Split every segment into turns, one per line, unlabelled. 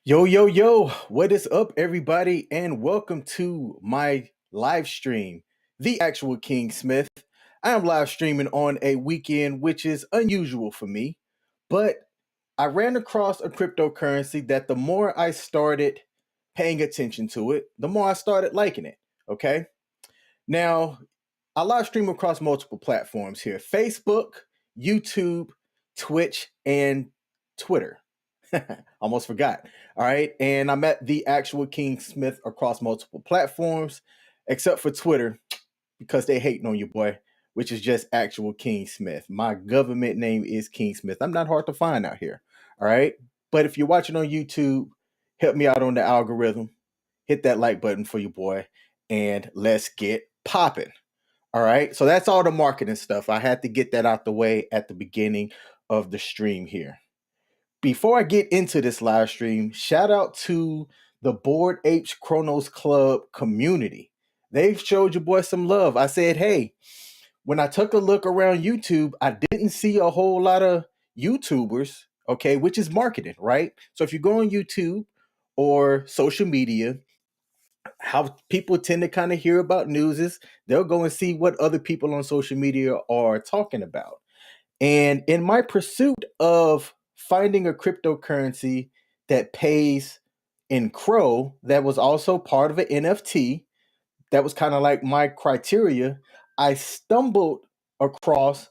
Yo, yo, yo, what is up, everybody? And welcome to my live stream, The Actual King Smith. I am live streaming on a weekend, which is unusual for me, but I ran across a cryptocurrency that the more I started paying attention to it, the more I started liking it. Okay. Now, I live stream across multiple platforms here: Facebook, YouTube, Twitch, and Twitter. Almost forgot. All right. And I'm at the actual King Smith across multiple platforms, except for Twitter, because they hating on you, boy, which is just actual King Smith. My government name is King Smith. I'm not hard to find out here. All right. But if you're watching on YouTube, help me out on the algorithm. Hit that like button for you, boy. And let's get popping. All right. So that's all the marketing stuff. I had to get that out the way at the beginning of the stream here. Before I get into this live stream, shout out to the Bored Apes Cronos Club community. They've showed your boy some love. I said, hey, when I took a look around YouTube, I didn't see a whole lot of YouTubers, okay, which is marketing, right? So if you go on YouTube or social media, how people tend to kind of hear about news is they'll go and see what other people on social media are talking about. And in my pursuit of finding a cryptocurrency that pays in Crow, that was also part of an NFT, that was kind of like my criteria, I stumbled across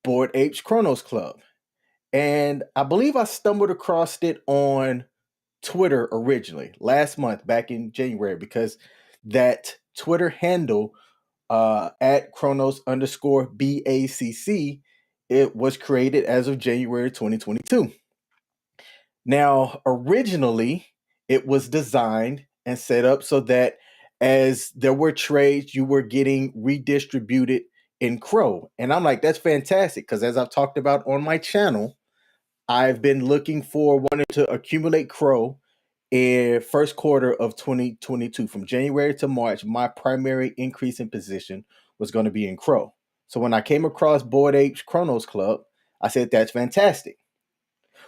Bored Apes Cronos Club. And I believe I stumbled across it on Twitter originally last month, back in January, because that Twitter handle at Chronos underscore BACC, it was created as of January 2022. Now, originally, it was designed and set up so that as there were trades, you were getting redistributed in Crow. And I'm like, that's fantastic because as I've talked about on my channel, I've been looking for wanting to accumulate Crow in first quarter of 2022. From January to March, my primary increase in position was going to be in Crow. So when I came across Bored Apes Cronos Club, I said, that's fantastic.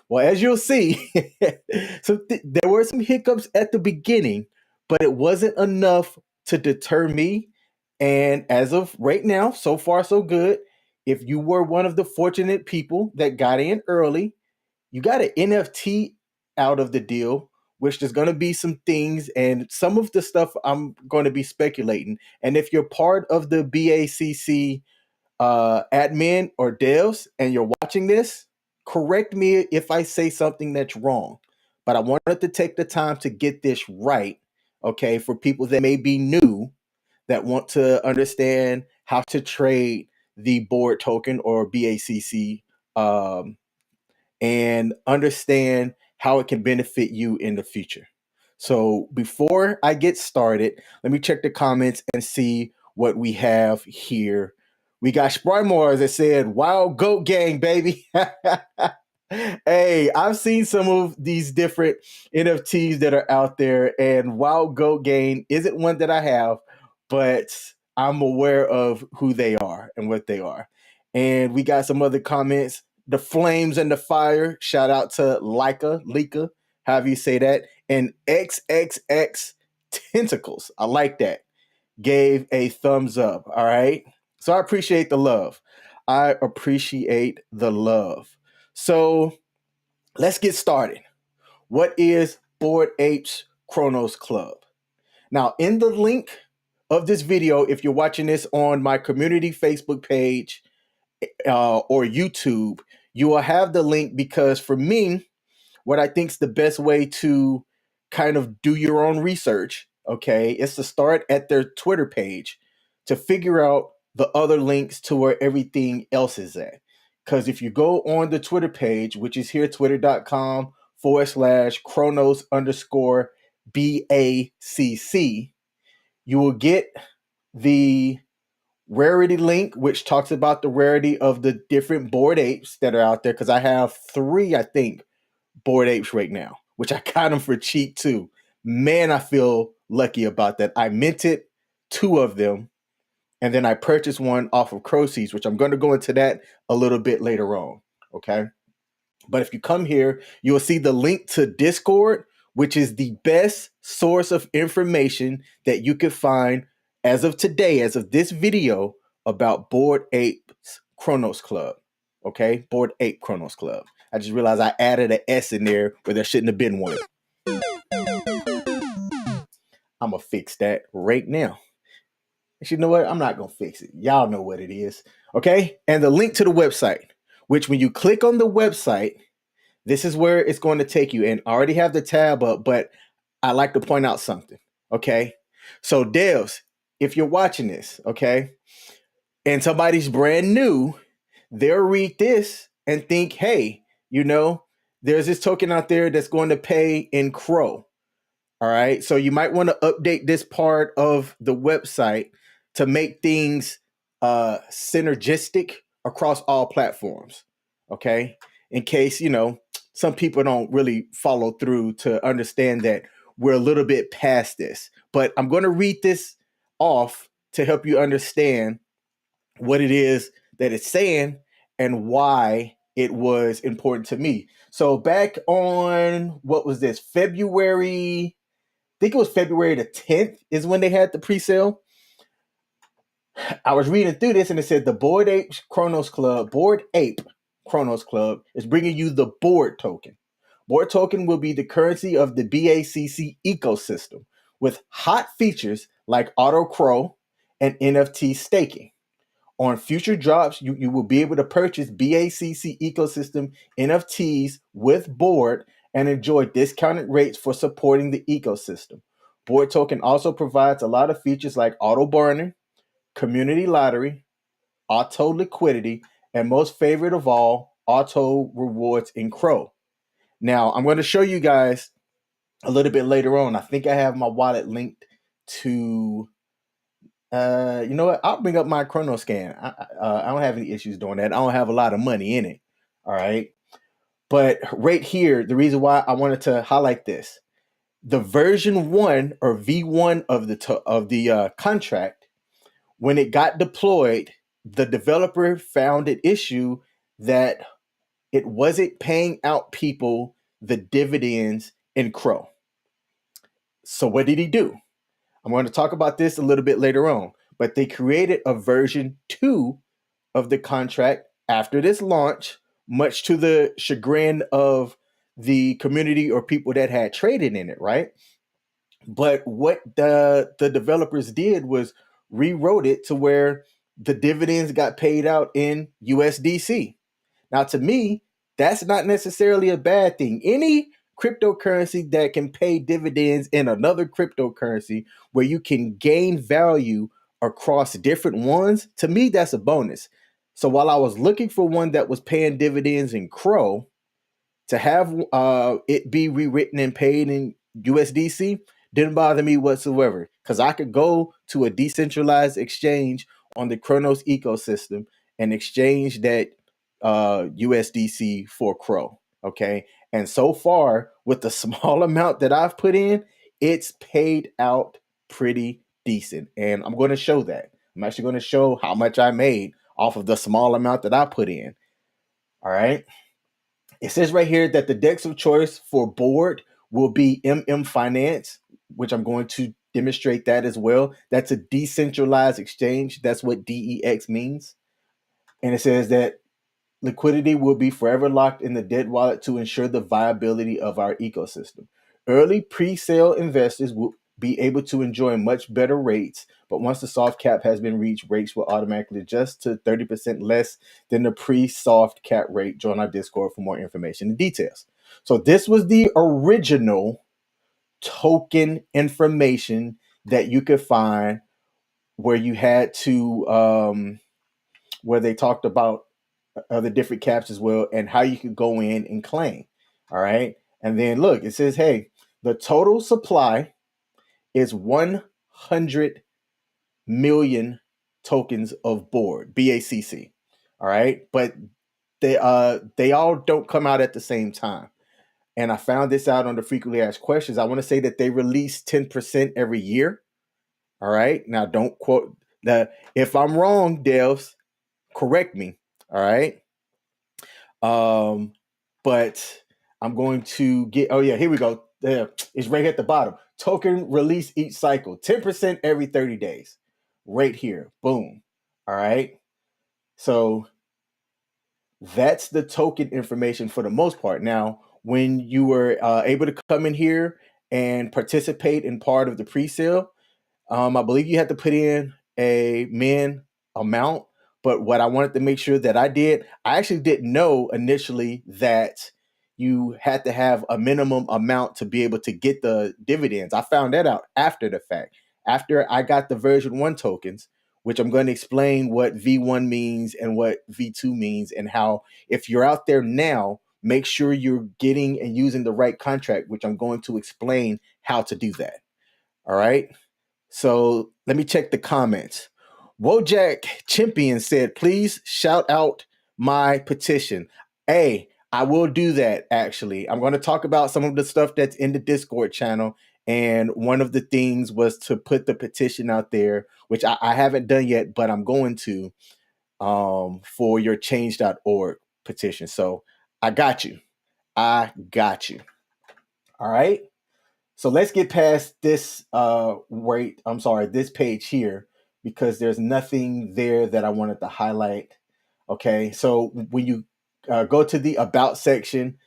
Well, as you'll see, there were some hiccups at the beginning, but it wasn't enough to deter me. And as of right now, so far, so good. If you were one of the fortunate people that got in early, you got an NFT out of the deal, which there's going to be some things and some of the stuff I'm going to be speculating. And if you're part of the BACC admin or devs and you're watching this, correct me if I say something that's wrong. But I wanted to take the time to get this right, okay, for people that may be new that want to understand how to trade the board token or BACC and understand how it can benefit you in the future. So before I get started, let me check the comments and see what we have here. We got Sprymore that said, Wild Goat Gang, baby. Hey, I've seen some of these different NFTs that are out there, and Wild Goat Gang isn't one that I have, but I'm aware of who they are and what they are. And we got some other comments. The Flames and the Fire. Shout out to Lika, however you say that. And XXX Tentacles. I like that. Gave a thumbs up. All right. So I appreciate the love. I appreciate the love. So let's get started. What is Bored Apes Cronos Club? Now, in the link of this video, if you're watching this on my community Facebook page or YouTube, you will have the link because for me, what I think is the best way to kind of do your own research, okay, is to start at their Twitter page to figure out the other links to where everything else is at. Because if you go on the Twitter page, which is here, twitter.com/Chronos underscore BACC, you will get the rarity link, which talks about the rarity of the different bored apes that are out there. Because I have 3, I think, bored apes right now, which I got them for cheap too. Man, I feel lucky about that. I minted 2 of them, and then I purchased one off of Proceeds, which I'm going to go into that a little bit later on. Okay. But if you come here, you'll see the link to Discord, which is the best source of information that you could find as of today, as of this video, about Bored Apes Cronos Club. Okay, Bored Ape Cronos Club. I just realized I added an S in there where there shouldn't have been one. I'm gonna fix that right now. You know what? I'm not gonna fix it. Y'all know what it is. Okay, and the link to the website, which when you click on the website, this is where it's going to take you. And I already have the tab up, but I like to point out something. Okay, so devs, if you're watching this, okay, and somebody's brand new, they'll read this and think, hey, there's this token out there that's going to pay in Crow. All right. So you might want to update this part of the website to make things synergistic across all platforms. Okay. In case, some people don't really follow through to understand that we're a little bit past this. But I'm going to read this off to help you understand what it is that it's saying and why it was important to me. So back on, what was this, February, I think it was February the 10th is when they had the pre-sale. I was reading through this and it said the Bored Apes Cronos Club, Bored Ape Cronos Club is bringing you the Bored token. Bored token will be the currency of the BACC ecosystem with hot features like auto crow and NFT staking. On future drops, you will be able to purchase BACC ecosystem NFTs with Bored and enjoy discounted rates for supporting the ecosystem. Bored token also provides a lot of features like auto burning, community lottery, auto liquidity, and most favorite of all, auto rewards in Crow. Now, I'm going to show you guys a little bit later on. I think I have my wallet linked to you know what? I'll bring up my Chrono Scan. I don't have any issues doing that. I don't have a lot of money in it. All right. But right here, the reason why I wanted to highlight this, the version 1 or V1 of the contract, when it got deployed, the developer found an issue that it wasn't paying out people the dividends in Crow. So what did he do? I'm going to talk about this a little bit later on, but they created a version 2 of the contract after this launch, much to the chagrin of the community or people that had traded in it, right? But what the developers did was rewrote it to where the dividends got paid out in USDC. Now, to me, that's not necessarily a bad thing. Any cryptocurrency that can pay dividends in another cryptocurrency where you can gain value across different ones, to me, that's a bonus. So while I was looking for one that was paying dividends in Crow, to have it be rewritten and paid in USDC didn't bother me whatsoever, because I could go to a decentralized exchange on the Cronos ecosystem and exchange that USDC for Crow. Okay. And so far, with the small amount that I've put in, it's paid out pretty decent. And I'm going to show that. I'm actually going to show how much I made off of the small amount that I put in. All right. It says right here that the DEX of choice for Bored will be Finance, which I'm going to demonstrate that as well. That's a decentralized exchange. That's what DEX means. And it says that liquidity will be forever locked in the dead wallet to ensure the viability of our ecosystem. Early pre-sale investors will be able to enjoy much better rates, but once the soft cap has been reached, rates will automatically adjust to 30% less than the pre-soft cap rate. Join our Discord for more information and details. So this was the original token information that you could find where you had to where they talked about the different caps as well and how you could go in and claim. All right. And then look, it says, hey, the total supply is 100 million tokens of Bored, BACC. All right. But they all don't come out at the same time. And I found this out on the frequently asked questions. I want to say that they release 10% every year. All right. Now don't quote that. If I'm wrong, devs, correct me. All right. But I'm going to get, oh yeah, here we go. there, it's right at the bottom. Token release each cycle, 10% every 30 days. Right here. Boom. All right. So that's the token information for the most part. Now, when you were able to come in here and participate in part of the pre-sale, I believe you had to put in a min amount. But what I wanted to make sure that I actually didn't know initially that you had to have a minimum amount to be able to get the dividends. I found that out after the fact. After I got the version 1 tokens, which I'm going to explain what V1 means and what V2 means, and how if you're out there now, make sure you're getting and using the right contract, which I'm going to explain how to do that. All right. So let me check the comments. Wojak Champion said, please shout out my petition. Hey, I will do that actually. I'm going to talk about some of the stuff that's in the Discord channel. And one of the things was to put the petition out there, which I haven't done yet, but I'm going to for your change.org petition. So I got you. I got you. All right. So let's get past this this page here, because there's nothing there that I wanted to highlight. Okay, so when you go to the about section,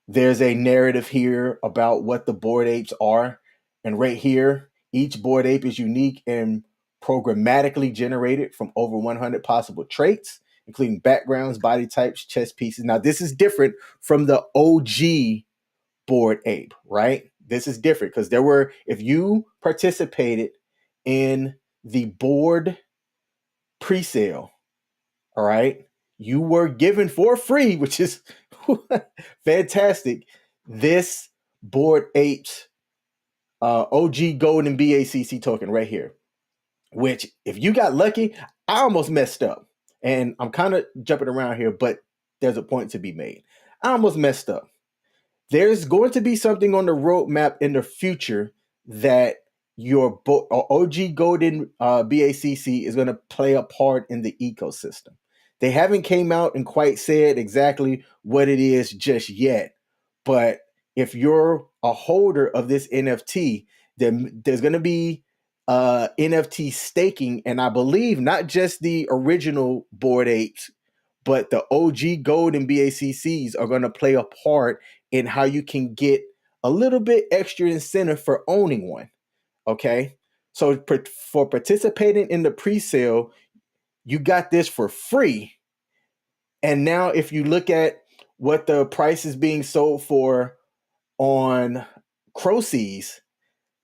there's a narrative here about what the Bored Apes are. And right here, each Bored Ape is unique and programmatically generated from over 100 possible traits, including backgrounds, body types, chest pieces. Now, this is different from the OG Bored Ape, right? This is different because if you participated in the board pre-sale, all right, you were given for free, which is fantastic, this Bored Apes OG Golden BACC token right here, which if you got lucky, I almost messed up. And I'm kind of jumping around here, but there's a point to be made. I almost messed up. There's going to be something on the roadmap in the future that your OG Golden BACC is going to play a part in the ecosystem. They haven't came out and quite said exactly what it is just yet, but if you're a holder of this NFT, then there's going to be NFT staking, and I believe not just the original Bored Apes, but the OG Gold and BACCs are going to play a part in how you can get a little bit extra incentive for owning one. Okay. So for participating in the pre-sale, you got this for free. And now if you look at what the price is being sold for on Croces,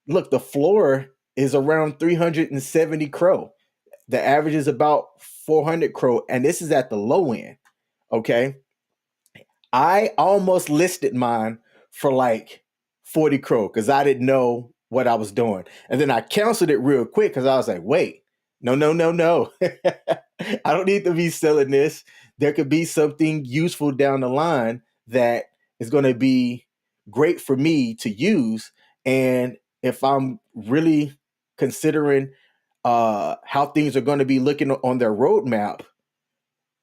look, the floor is around 370 Crow. The average is about 400 Crow. And this is at the low end. Okay. I almost listed mine for like 40 Crow because I didn't know what I was doing. And then I canceled it real quick because I was like, wait, no. I don't need to be selling this. There could be something useful down the line that is going to be great for me to use. And if I'm really considering how things are going to be looking on their roadmap,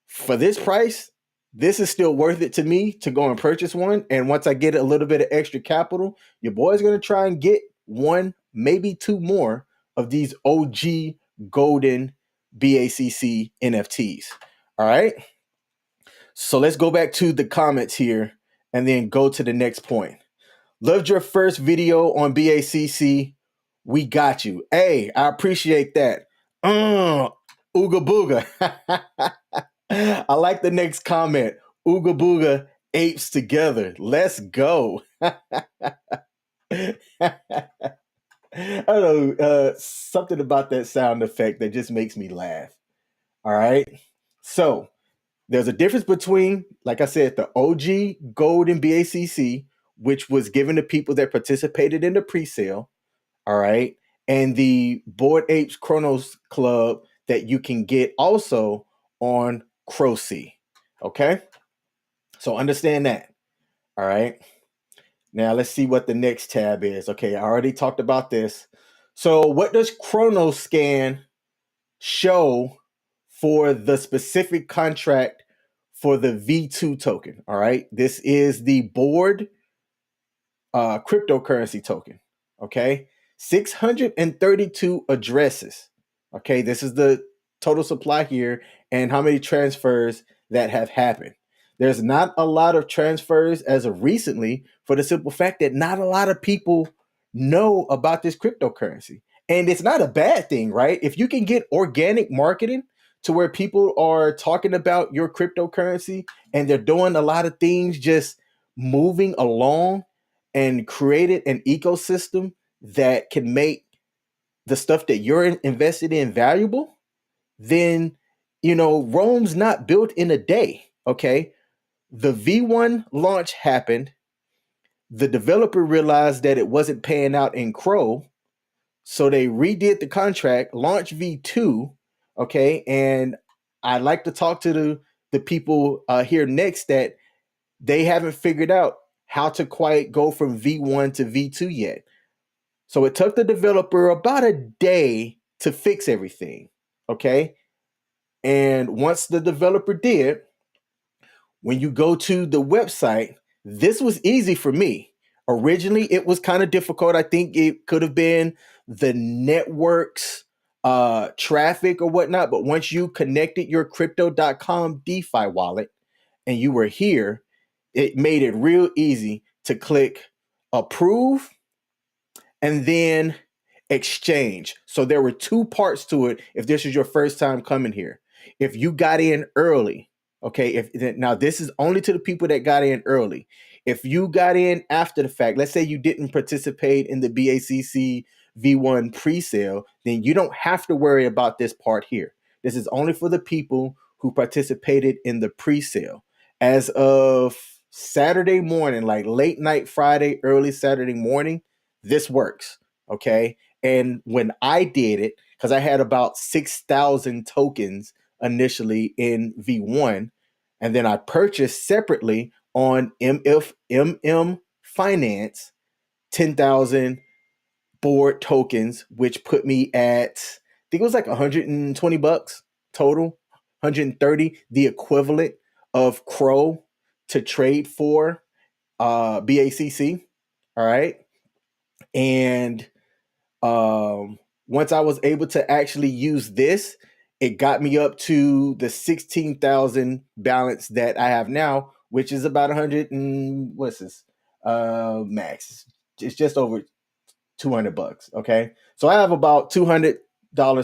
for this price, this is still worth it to me to go and purchase one. And once I get a little bit of extra capital, your boy's going to try and get one, maybe two more of these OG Golden BACC NFTs. All right. So let's go back to the comments here and then go to the next point. Loved your first video on BACC. We got you. Hey, I appreciate that. Ooga booga. I like the next comment. Ooga booga apes together. Let's go. I don't know. Something about that sound effect that just makes me laugh. All right. So there's a difference between, like I said, the OG Golden BACC, which was given to people that participated in the pre-sale. All right. And the Bored Apes Cronos Club that you can get also on Croce. Okay. So understand that. All right. Now let's see what the next tab is. Okay. I already talked about this. So what does Chronoscan show for the specific contract for the V2 token? All right. This is the board cryptocurrency token. Okay, 632 addresses. Okay, this is the total supply here and how many transfers that have happened. There's not a lot of transfers as of recently for the simple fact that not a lot of people know about this cryptocurrency. And it's not a bad thing, right? If you can get organic marketing to where people are talking about your cryptocurrency and they're doing a lot of things just moving along and created an ecosystem that can make the stuff that you're invested in valuable, then Rome's not built in a day. Okay, the V1 launch happened. The developer realized that it wasn't paying out in Crow, so they redid the contract, launched V2. Okay, and I'd like to talk to the people here next that they haven't figured out how to quite go from V1 to V2 yet. So it took the developer about a day to fix everything. Okay. And once the developer did, when you go to the website, this was easy for me. Originally, it was kind of difficult. I think it could have been the network's traffic or whatnot. But once you connected your crypto.com DeFi wallet and you were here, it made it real easy to click approve and then exchange. So there were two parts to it if this is your first time coming here. If you got in early, okay, now this is only to the people that got in early. If you got in after the fact, let's say you didn't participate in the BACC V1 pre-sale, then you don't have to worry about this part here. This is only for the people who participated in the pre-sale. As of Saturday morning, like late night Friday, early Saturday morning, this works. Okay. And when I did it, because I had about 6,000 tokens initially in V1, and then I purchased separately on MM Finance 10,000 board tokens, which put me at, I think it was like 120 bucks total, 130, the equivalent of Crow to trade for BACC. All right. And once I was able to actually use this, it got me up to the 16,000 balance that I have now, which is about 100 and what's this? Max. It's just over 200 bucks. Okay. So I have about $200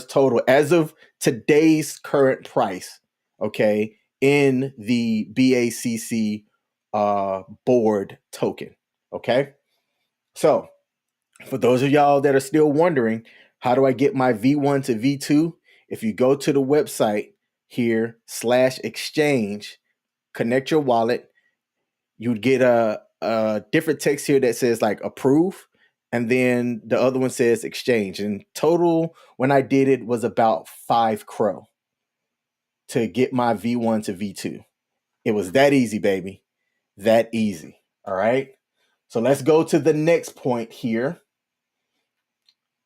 total as of today's current price. Okay. In the BACC board token. Okay. So for those of y'all that are still wondering, how do I get my V1 to V2? If you go to the website here, /exchange, connect your wallet, you'd get a different text here that says like approve. And then the other one says exchange. And total, when I did it, was about 5 Crow to get my V1 to V2. It was that easy, baby. That easy. All right. So let's go to the next point here.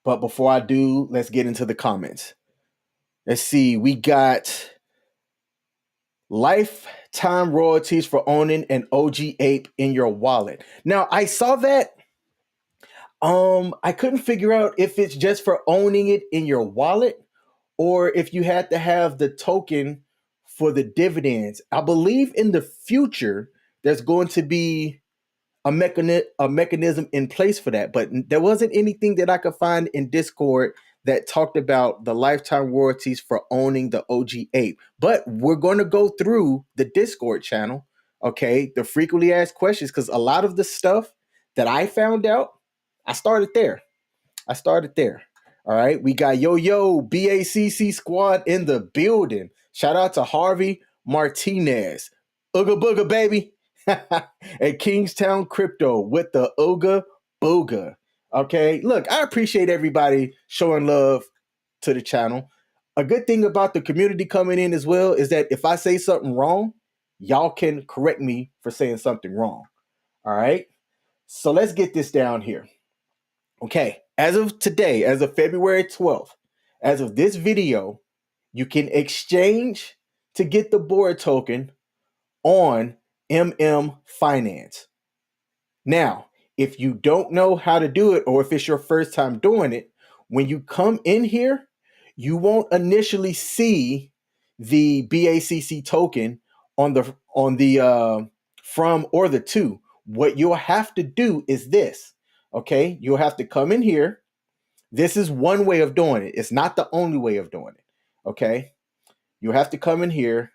But before I do, let's get into the comments. Let's see. We got lifetime royalties for owning an OG ape in your wallet. Now, I saw that. I couldn't figure out if it's just for owning it in your wallet or if you had to have the token for the dividends. I believe in the future there's going to be a mechanism in place for that, but there wasn't anything that I could find in Discord that talked about the lifetime royalties for owning the OG ape. But we're going to go through the Discord channel, okay, the frequently asked questions, because a lot of the stuff that I found out, I started there. All right, we got Yo BACC squad in the building. Shout out to Harvey Martinez, Ooga Booga baby. At Kingstown Crypto with the Ooga Booga. Okay, look, I appreciate everybody showing love to the channel. A good thing about the community coming in as well is that if I say something wrong, y'all can correct me for saying something wrong. All right, so let's get this down here. Okay, as of today, as of February 12th, as of this video, you can exchange to get the board token on MM Finance. Now, If you don't know how to do it, or if it's your first time doing it, when you come in here, you won't initially see the BACC token on the from or the to. What you'll have to do is this. Okay, you'll have to come in here. This is one way of doing it. It's not the only way of doing it. Okay, you'll have to come in here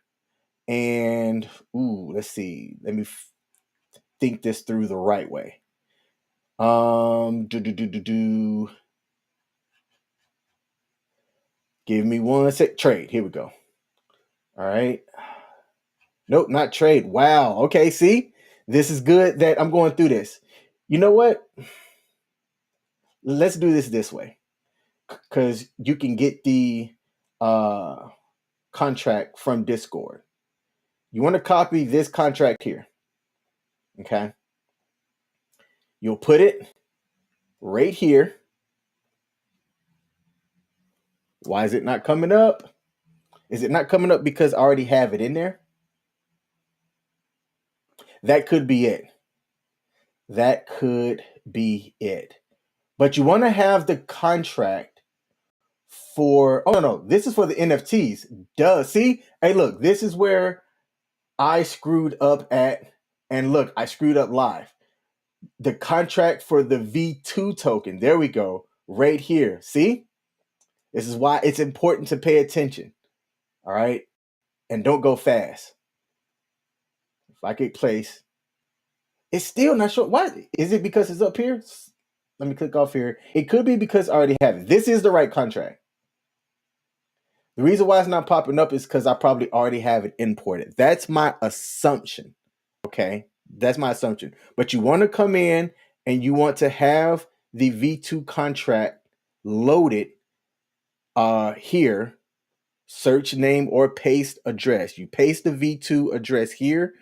and let's see. Let me think this through the right way. Give me one sec. Trade. Here we go. All right. Nope, not trade. Wow. Okay, see? This is good that I'm going through this. You know what? Let's do this way. Because you can get the contract from Discord. You want to copy this contract here. Okay. You'll put it right here. Why is it not coming up? Is it not coming up because I already have it in there? That could be it. That could be it. But you want to have the contract for, oh no, this is for the NFTs. Duh. See? Hey, look, this is where I screwed up at, and look, I screwed up live. The contract for the V2 token. There we go. Right here. See? This is why it's important to pay attention. All right. And don't go fast. If I click place, it's still not sure. Why? Is it because it's up here? Let me click off here. It could be because I already have it. This is the right contract. The reason why it's not popping up is because I probably already have it imported. That's my assumption. Okay. That's my assumption. But you want to come in and you want to have the V2 contract loaded here. Search name or paste address. You paste the V2 address here.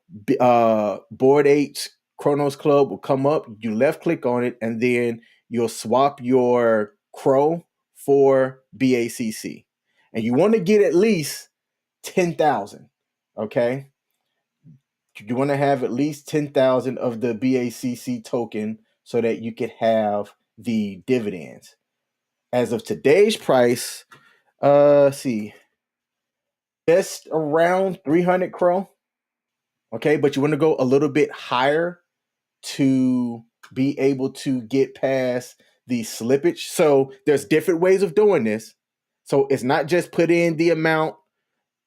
Bored Apes Cronos Club will come up. You left click on it, and then you'll swap your Crow for BACC. And you want to get at least 10,000. Okay. You want to have at least 10,000 of the BACC token so that you could have the dividends. As of today's price, see, just around 300 Crow. Okay, but you want to go a little bit higher to be able to get past the slippage. So there's different ways of doing this. So it's not just put in the amount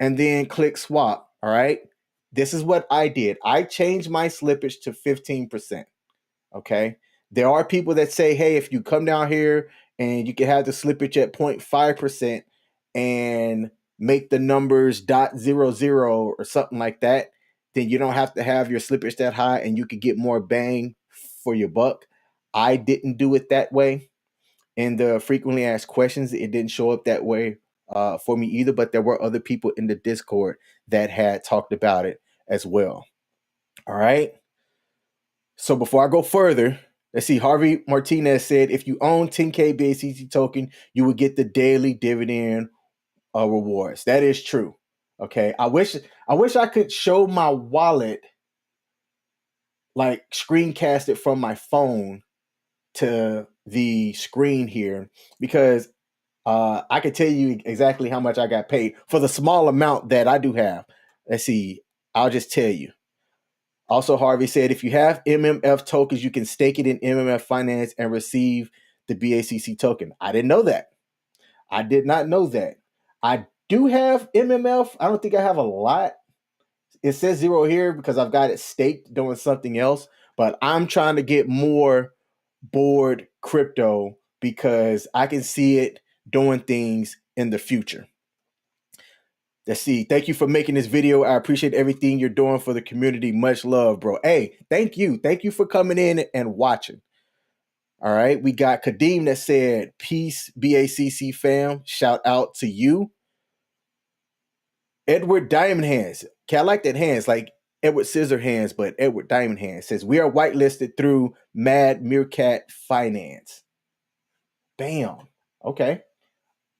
and then click swap. All right. This is what I did. I changed my slippage to 15%. Okay. There are people that say, hey, if you come down here and you can have the slippage at 0.5% and make the numbers .00 or something like that, then you don't have to have your slippage that high and you could get more bang for your buck. I didn't do it that way. In the frequently asked questions, it didn't show up that way for me either, but there were other people in the Discord that had talked about it as well. All right. So before I go further, let's see. Harvey Martinez said, if you own 10K BACC token, you would get the daily dividend rewards. That is true. Okay. I wish I could show my wallet, like screencast it from my phone to the screen here, because I could tell you exactly how much I got paid for the small amount that I do have. Let's see. I'll just tell you. Also, Harvey said, if you have MMF tokens, you can stake it in MMF Finance and receive the BACC token. I didn't know that. I did not know that. I do have MMF. I don't think I have a lot. It says 0 here because I've got it staked doing something else. But I'm trying to get more Bored crypto because I can see it doing things in the future. Let's see. Thank you for making this video. I appreciate everything you're doing for the community. Much love, bro. Hey, thank you. Thank you for coming in and watching. All right. We got Kadeem that said, peace, BACC fam. Shout out to you. Edward Diamond Hands. Okay, I like that hands, like Edward Scissor Hands, but Edward Diamond Hands says, we are whitelisted through Mad Meerkat Finance. Bam. Okay.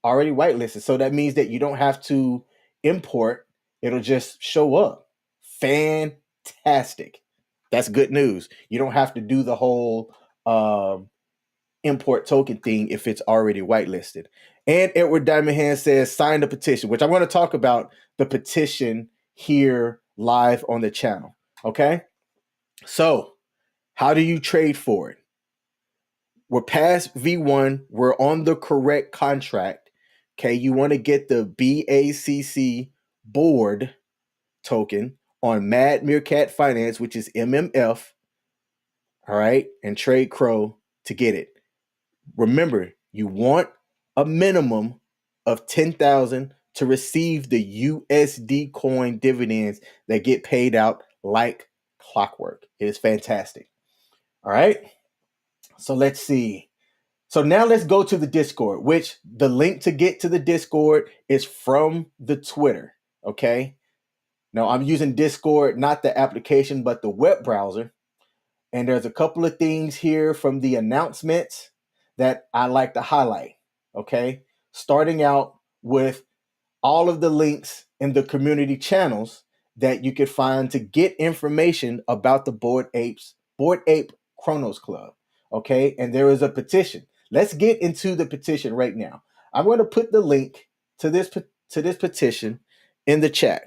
Already whitelisted. So that means that you don't have to import. It'll just show up. Fantastic. That's good news. You don't have to do the whole import token thing if it's already whitelisted. And Edward Diamond Hand says, sign the petition, which I'm going to talk about the petition here live on the channel. Okay. So, how do you trade for it? We're past V1. We're on the correct contract. Okay. You want to get the BACC board token on Mad Meerkat Finance, which is MMF. All right. And trade Crow to get it. Remember, you want a minimum of 10,000 to receive the USD coin dividends that get paid out like clockwork. It is fantastic. All right. So let's see. So now let's go to the Discord, which the link to get to the Discord is from the Twitter. Okay. Now I'm using Discord, not the application, but the web browser. And there's a couple of things here from the announcements that I like to highlight. Okay. Starting out with all of the links in the community channels that you could find to get information about the Bored Ape Cronos Club. Okay. And there is a petition. Let's get into the petition right now. I'm going to put the link to this petition in the chat.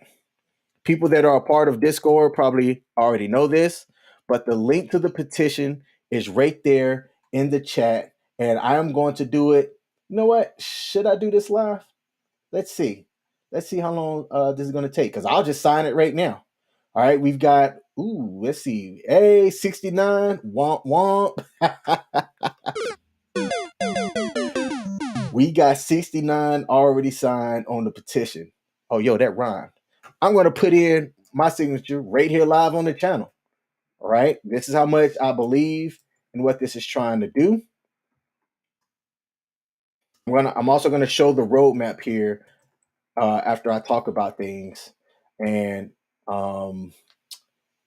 People that are a part of Discord probably already know this, but the link to the petition is right there in the chat. And I am going to do it. You know what? Should I do this live? Let's see. Let's see how long this is going to take, because I'll just sign it right now. All right, we've got, let's see. Hey, 69, womp womp. We got 69 already signed on the petition. Oh, yo, that rhymed. I'm going to put in my signature right here live on the channel. All right. This is how much I believe in what this is trying to do. I'm also going to show the roadmap here after I talk about things. And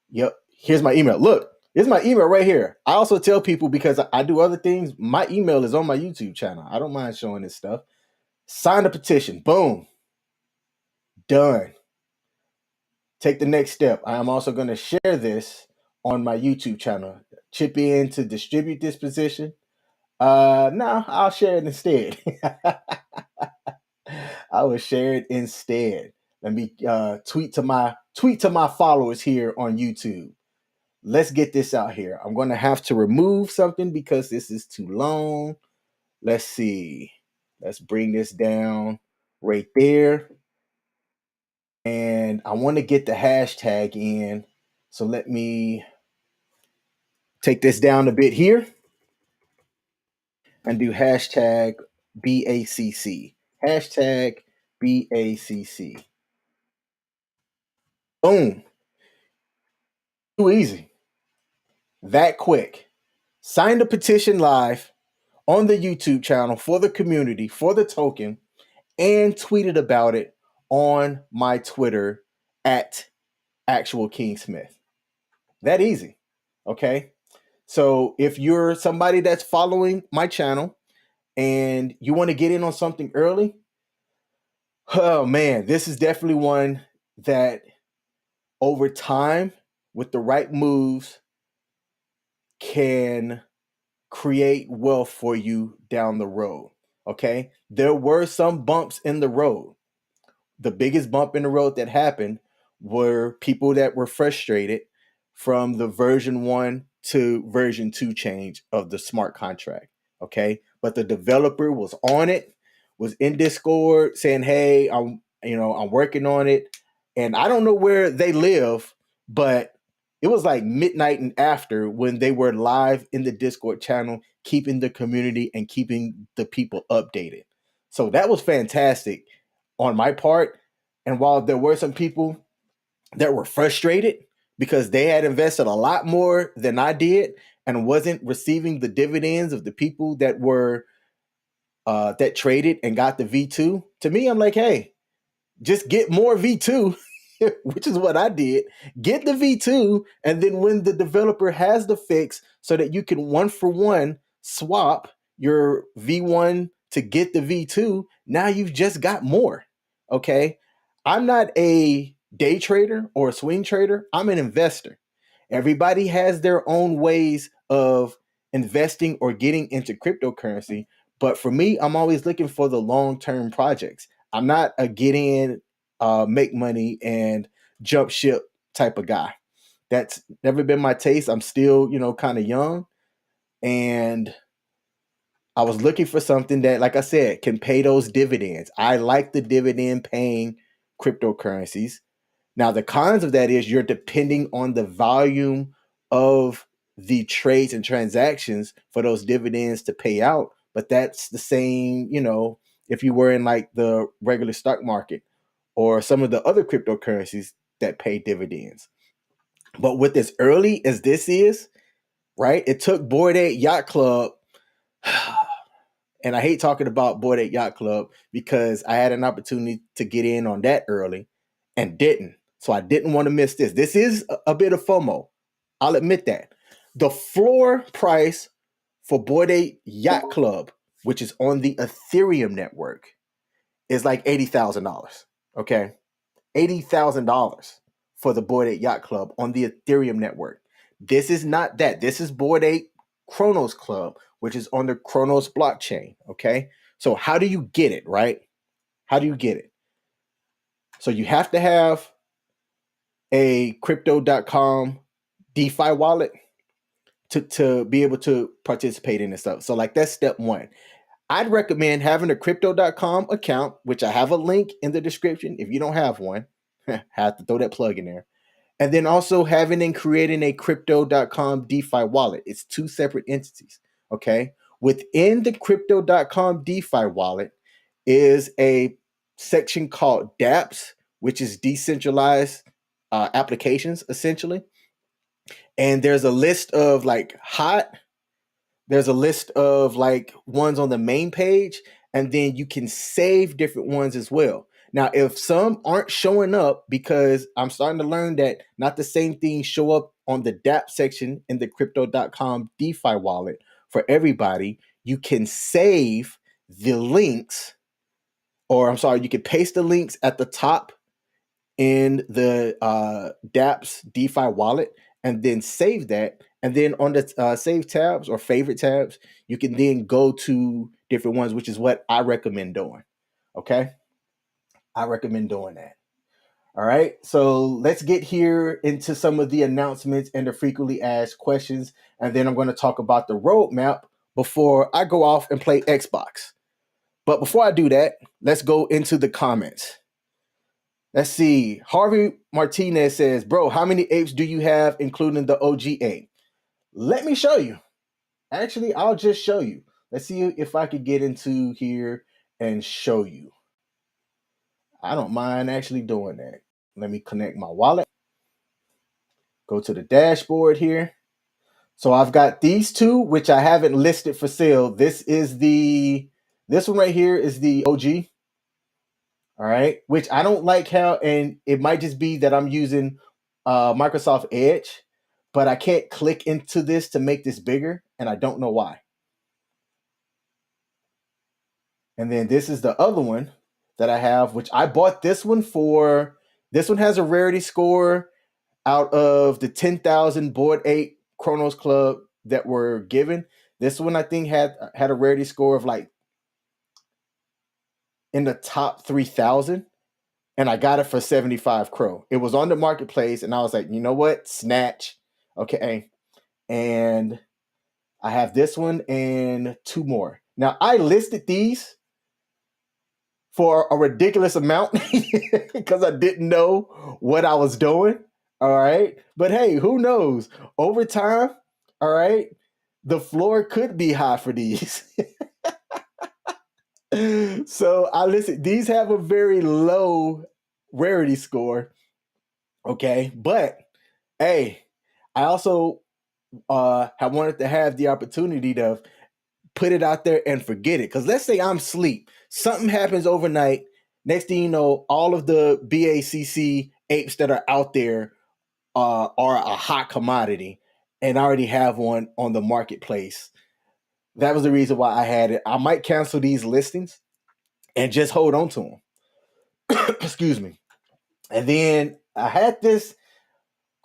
yep, here's my email. Look, here's my email right here. I also tell people, because I do other things, my email is on my YouTube channel. I don't mind showing this stuff. Sign the petition. Boom. Done. Take the next step. I am also going to share this on my YouTube channel. Chip in to distribute this position. No, I'll share it instead. I will share it instead. Let me tweet to my followers here on YouTube. Let's get this out here. I'm going to have to remove something because this is too long. Let's see. Let's bring this down right there. And I want to get the hashtag in. So let me take this down a bit here and do hashtag BACC. Hashtag BACC. Boom. Too easy. That quick. Sign the petition live on the YouTube channel for the community, for the token, and tweeted about it on my Twitter at Actual King Smith. That easy. Okay. So if you're somebody that's following my channel and you want to get in on something early, oh man, this is definitely one that over time, with the right moves, can create wealth for you down the road. Okay. There were some bumps in the road. The biggest bump in the road that happened were people that were frustrated from the version 1 to version 2 change of the smart contract. Okay. But the developer was on it, was in Discord saying, hey, I'm working on it. And I don't know where they live, but it was like midnight and after when they were live in the Discord channel, keeping the community and keeping the people updated. So that was fantastic on my part. And while there were some people that were frustrated because they had invested a lot more than I did and wasn't receiving the dividends of the people that were that traded and got the V2, to me, I'm like, hey, just get more V2, which is what I did. Get the V2, and then when the developer has the fix so that you can 1-for-1 swap your V1 to get the V2, now you've just got more. Okay. I'm not a day trader or a swing trader. I'm an investor. Everybody has their own ways of investing or getting into cryptocurrency. But for me, I'm always looking for the long-term projects. I'm not a get in, make money, and jump ship type of guy. That's never been my taste. I'm still, kind of young. And I was looking for something that, like I said, can pay those dividends. I like the dividend paying cryptocurrencies. Now, the cons of that is you're depending on the volume of the trades and transactions for those dividends to pay out. But that's the same, if you were in like the regular stock market or some of the other cryptocurrencies that pay dividends. But with as early as this is, right, it took Bored Ape Yacht Club. And I hate talking about Bored Ape Yacht Club because I had an opportunity to get in on that early and didn't. So I didn't want to miss this. This is a bit of FOMO. I'll admit that. The floor price for Bored Ape Yacht Club, which is on the Ethereum network, is like $80,000. Okay. $80,000 for the Bored Ape Yacht Club on the Ethereum network. This is not that. This is Bored Ape Cronos Club, which is on the Cronos blockchain. Okay. So how do you get it, right? How do you get it? So you have to have a crypto.com DeFi wallet to be able to participate in this stuff. So like that's step one. I'd recommend having a crypto.com account, which I have a link in the description. If you don't have one, have to throw that plug in there. And then also having and creating a crypto.com DeFi wallet. It's two separate entities. Okay. Within the crypto.com DeFi wallet is a section called dApps, which is decentralized applications essentially. And there's a list of like there's a list of like ones on the main page, and then you can save different ones as well. Now, if some aren't showing up, because I'm starting to learn that not the same things show up on the dApp section in the crypto.com DeFi wallet for everybody, you can save the links, or I'm sorry, you can paste the links at the top in the dApps DeFi wallet and then save that. And then on the save tabs or favorite tabs, you can then go to different ones, which is what I recommend doing. Okay. I recommend doing that. All right. So let's get here into some of the announcements and the frequently asked questions. And then I'm going to talk about the roadmap before I go off and play Xbox. But before I do that, let's go into the comments. Let's see. Harvey Martinez says, bro, how many apes do you have, including the OG ape? Let me show you. Actually, I'll just show you. Let's see if I could get into here and show you. I don't mind actually doing that. Let me connect my wallet. Go to the dashboard here. So I've got these two, which I haven't listed for sale. This one right here is the OG. All right, which I don't like how, and it might just be that I'm using Microsoft Edge, but I can't click into this to make this bigger, and I don't know why. And then this is the other one that I have, which I bought this one for. This one has a rarity score out of the 10,000 Bored Ape Cronos Club that were given. This one I think had a rarity score of like in the top 3,000. And I got it for 75 Crow. It was on the marketplace, and I was like, you know what? Snatch. Okay. And I have this one and two more. Now, I listed these for a ridiculous amount because I didn't know what I was doing. All right. But hey, who knows? Over time, all right, the floor could be high for these. So I listed, these have a very low rarity score. Okay. But hey, I also have wanted to have the opportunity to put it out there and forget it. Because let's say I'm asleep, something happens overnight. Next thing you know, all of the BACC apes that are out there are a hot commodity, and I already have one on the marketplace. That was the reason why I had it. I might cancel these listings and just hold on to them. Excuse me. And then I had this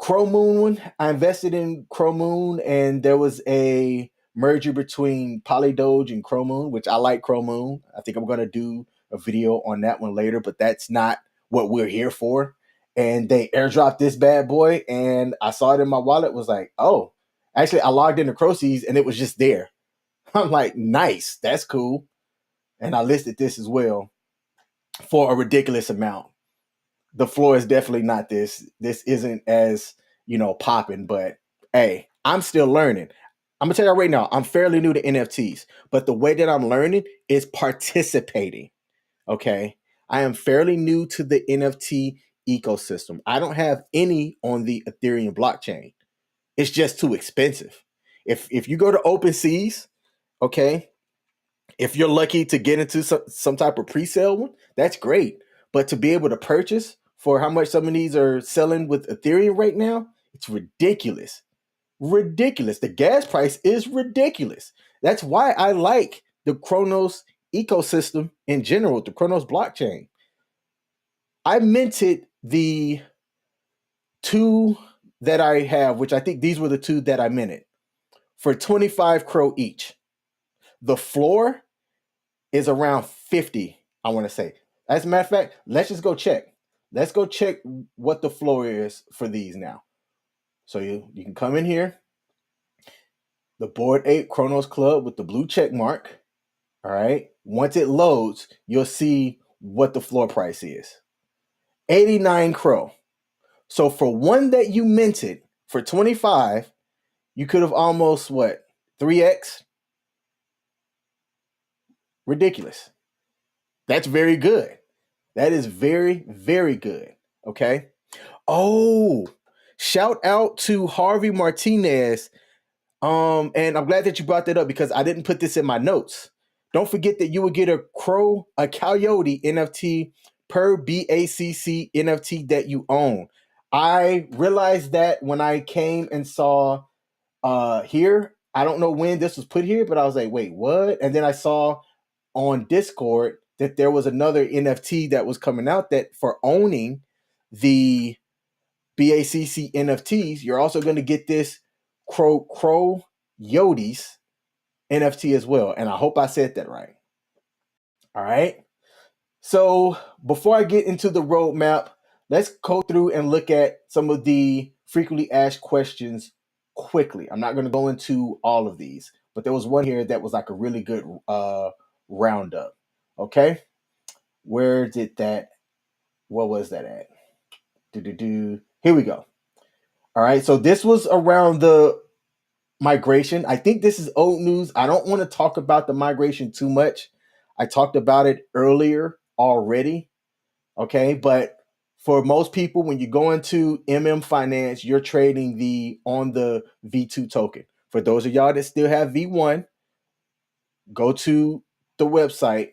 Chromoon, I invested in Chromoon, and there was a merger between Polydoge and Chromoon, which I like Chromoon. I think I'm going to do a video on that one later, but that's not what we're here for. And they airdropped this bad boy, and I saw it in my wallet, was like, oh, actually, I logged into Croces, and it was just there. I'm like, nice, that's cool. And I listed this as well for a ridiculous amount. The floor is definitely not this. This isn't as, popping, but hey, I'm still learning. I'm gonna tell you right now, I'm fairly new to NFTs, but the way that I'm learning is participating. Okay. I am fairly new to the NFT ecosystem. I don't have any on the Ethereum blockchain. It's just too expensive. If you go to OpenSeas, okay, if you're lucky to get into some type of pre-sale one, that's great. But to be able to purchase for how much some of these are selling with Ethereum right now, it's ridiculous. Ridiculous. The gas price is ridiculous. That's why I like the Cronos ecosystem in general, the Cronos blockchain. I minted the two that I have, which I think these were the two that I minted, for 25 Crow each. The floor is around 50, I want to say. As a matter of fact, let's just go check. Let's go check what the floor is for these now. So you can come in here, the Bored Apes Cronos Club with the blue check mark. All right. Once it loads, you'll see what the floor price is. 89 Crow. So for one that you minted for 25, you could have almost 3x? Ridiculous. That's very good. That is very, very good. Okay. Oh, shout out to Harvey Martinez. And I'm glad that you brought that up because I didn't put this in my notes. Don't forget that you will get a coyote NFT per BACC NFT that you own. I realized that when I came and saw here. I don't know when this was put here, but I was like, wait, what? And then I saw on Discord that there was another NFT that was coming out that for owning the BACC NFTs, you're also going to get this Crow Yotes NFT as well. And I hope I said that right. All right. So before I get into the roadmap, let's go through and look at some of the frequently asked questions quickly. I'm not going to go into all of these, but there was one here that was like a really good roundup. Okay. Where did that, what was that at? Here we go. All right. So this was around the migration. I think this is old news. I don't want to talk about the migration too much. I talked about it earlier already. Okay. But for most people, when you go into Finance, you're trading on the V2 token. For those of y'all that still have V1, go to the website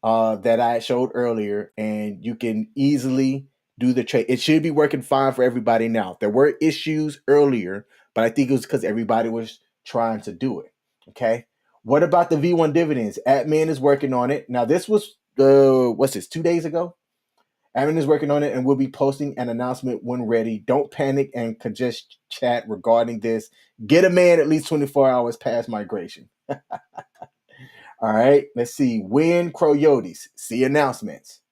that I showed earlier, and you can easily do the trade. It should be working fine for everybody now. There were issues earlier, but I think it was because everybody was trying to do it. Okay. What about the V1 dividends? Admin is working on it. Now, this was what's this, 2 days ago? Admin is working on it and we'll be posting an announcement when ready. Don't panic and just chat regarding this. Get a man at least 24 hours past migration. All right, let's see. When Coyotes, see announcements.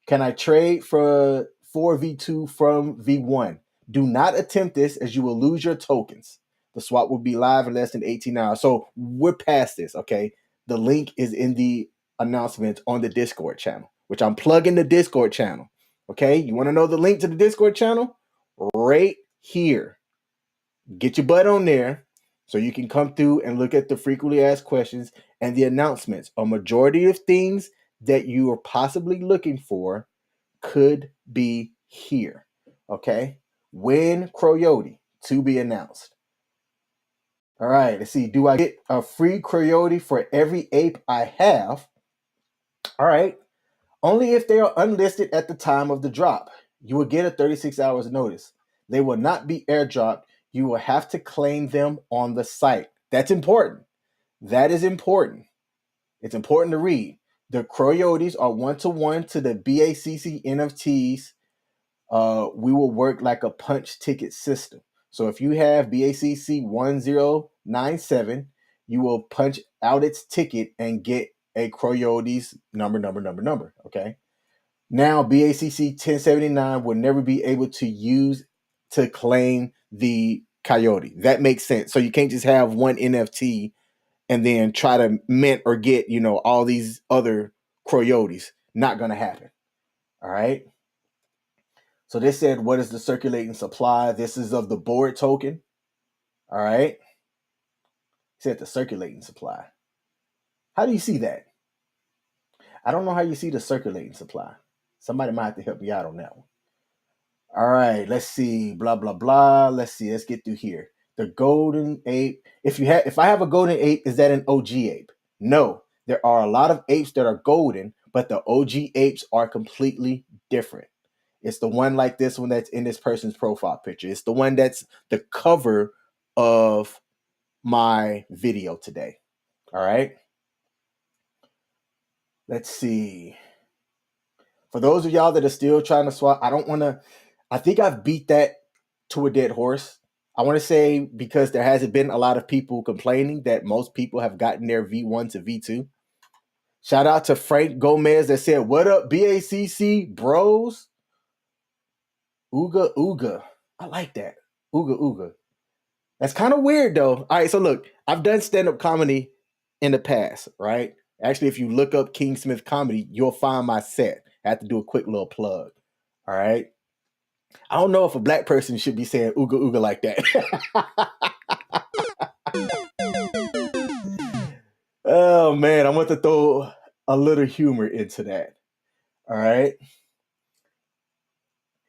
Can I trade for V2 from V1? Do not attempt this as you will lose your tokens. The swap will be live in less than 18 hours. So we're past this, okay? The link is in the announcement on the Discord channel, which I'm plugging the Discord channel. Okay, you want to know the link to the Discord channel? Right here. Get your butt on there so you can come through and look at the frequently asked questions and the announcements. A majority of things that you are possibly looking for could be here. Okay, when Coyote to be announced. All right, let's see. Do I get a free Coyote for every ape I have? All right. Only if they are unlisted at the time of the drop. You will get a 36 hours notice. They will not be airdropped. You will have to claim them on the site. That's important. That is important. It's important to read. The Coyotes are one-to-one to the BACC NFTs we will work like a punch ticket system. So if you have BACC 1097, you will punch out its ticket and get a Coyotes number. Okay. Now BACC 1079 will never be able to use to claim the Coyote. That makes sense. So you can't just have one NFT and then try to mint or get, all these other Coyotes. Not going to happen. All right. So they said, what is the circulating supply? This is of the Bored token. All right. Said the circulating supply. How do you see that? I don't know how you see the circulating supply. Somebody might have to help me out on that one. All right, let's see. Blah blah blah. Let's see. Let's get through here. The golden ape. If I have a golden ape, is that an OG ape? No. There are a lot of apes that are golden, but the OG apes are completely different. It's the one like this one that's in this person's profile picture. It's the one that's the cover of my video today. All right. Let's see. For those of y'all that are still trying to swap, I think I've beat that to a dead horse. I want to say because there hasn't been a lot of people complaining that most people have gotten their V1 to V2. Shout out to Frank Gomez that said, "What up, BACC bros?" Ooga. I like that. Ooga. That's kind of weird though. All right, so look, I've done stand-up comedy in the past, right? Actually, if you look up King Smith Comedy, you'll find my set. I have to do a quick little plug. All right. I don't know if a black person should be saying ooga like that. Oh man, I want to throw a little humor into that. All right.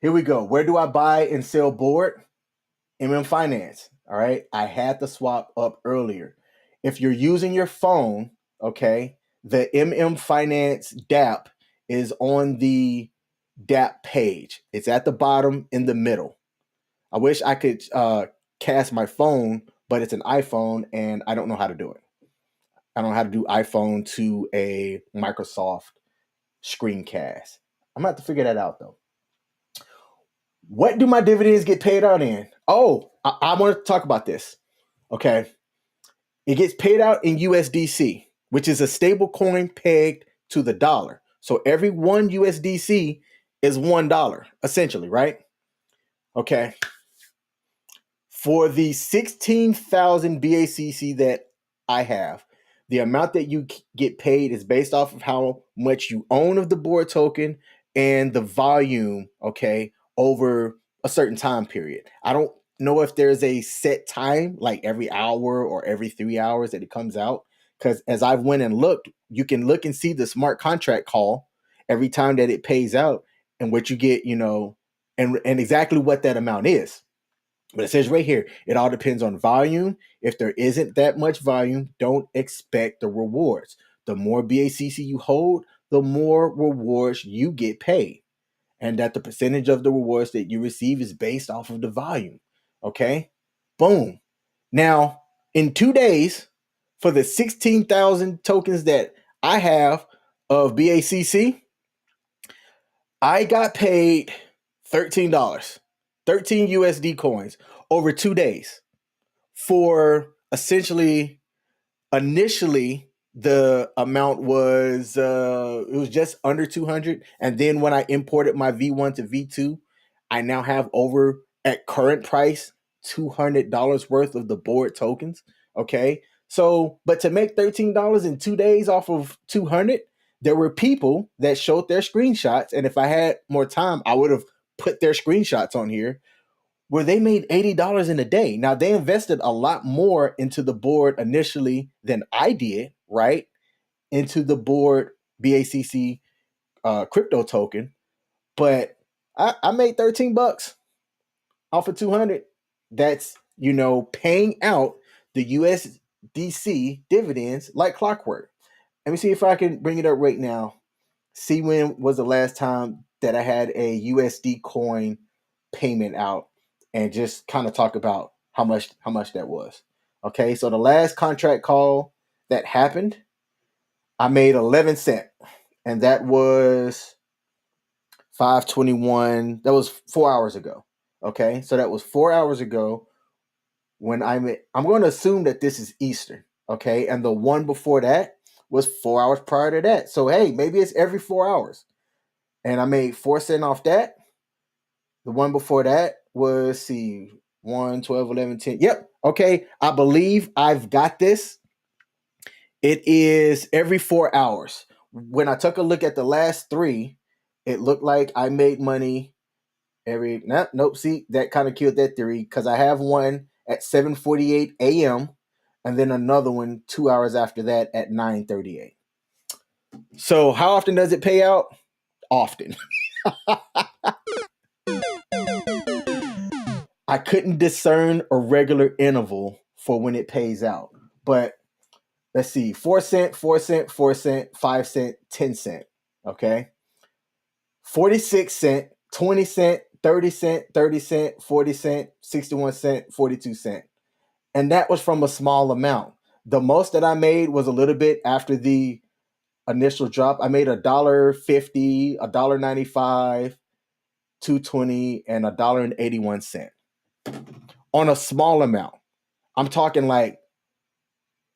Here we go. Where do I buy and sell Bored? Finance. All right. I had the swap up earlier. If you're using your phone, okay, the Finance DApp is on the DApp page. It's at the bottom in the middle. I wish I could cast my phone, but it's an iPhone and I don't know how to do it. I don't know how to do iPhone to a Microsoft screencast. I'm going to have to figure that out though. What do my dividends get paid out in? Oh, I want to talk about this. Okay. It gets paid out in USDC, which is a stable coin pegged to the dollar. So every one USDC is $1, essentially, right? Okay. For the 16,000 BACC that I have, the amount that you get paid is based off of how much you own of the Bored token and the volume, okay, over a certain time period. I don't know if there's a set time, like every hour or every 3 hours that it comes out. Because as I've went and looked, you can look and see the smart contract call every time that it pays out and what you get, and exactly what that amount is. But it says right here, it all depends on volume. If there isn't that much volume, don't expect the rewards. The more BACC you hold, the more rewards you get paid. And that the percentage of the rewards that you receive is based off of the volume. Okay? Boom. Now, in 2 days, for the 16,000 tokens that I have of BACC, I got paid $13. 13 USD coins over 2 days for essentially initially the amount was it was just under 200, and then when I imported my V1 to V2, I now have over at current price $200 worth of the Bored tokens. Okay, so but to make $13 in 2 days off of 200, there were people that showed their screenshots, and if I had more time I would have put their screenshots on here, where they made $80 in a day. Now, they invested a lot more into the Bored initially than I did, right? Into the Bored BACC crypto token. But I made $13 off of 200. That's, paying out the USDC dividends like clockwork. Let me see if I can bring it up right now. See when was the last time that I had a USD coin payment out, and just kind of talk about how much that was. Okay, so the last contract call that happened, I made 11 cents, and that was 5:21. That was 4 hours ago. Okay, so that was 4 hours ago when I'm going to assume that this is Eastern. Okay, and the one before that was 4 hours prior to that. So hey, maybe it's every 4 hours. And I made 4 cents off that. The one before that was, see, 1, 12, 11, 10. Yep. Okay. I believe I've got this. It is every 4 hours. When I took a look at the last three, it looked like I made money every, nope. See, that kind of killed that theory because I have one at 7:48 a.m. and then another one 2 hours after that at 9:38. So how often does it pay out? Often. I couldn't discern a regular interval for when it pays out. But let's see, 4 cent, 4 cent, 4 cent, 5 cent, 10 cent. Okay. 46 cent, 20 cent, 30 cent, 30 cent, 40 cent, 61 cent, 42 cent. And that was from a small amount. The most that I made was a little bit after the initial drop. I made $1.50, $1.95, 2.20, and $1.81 on a small amount. I'm talking like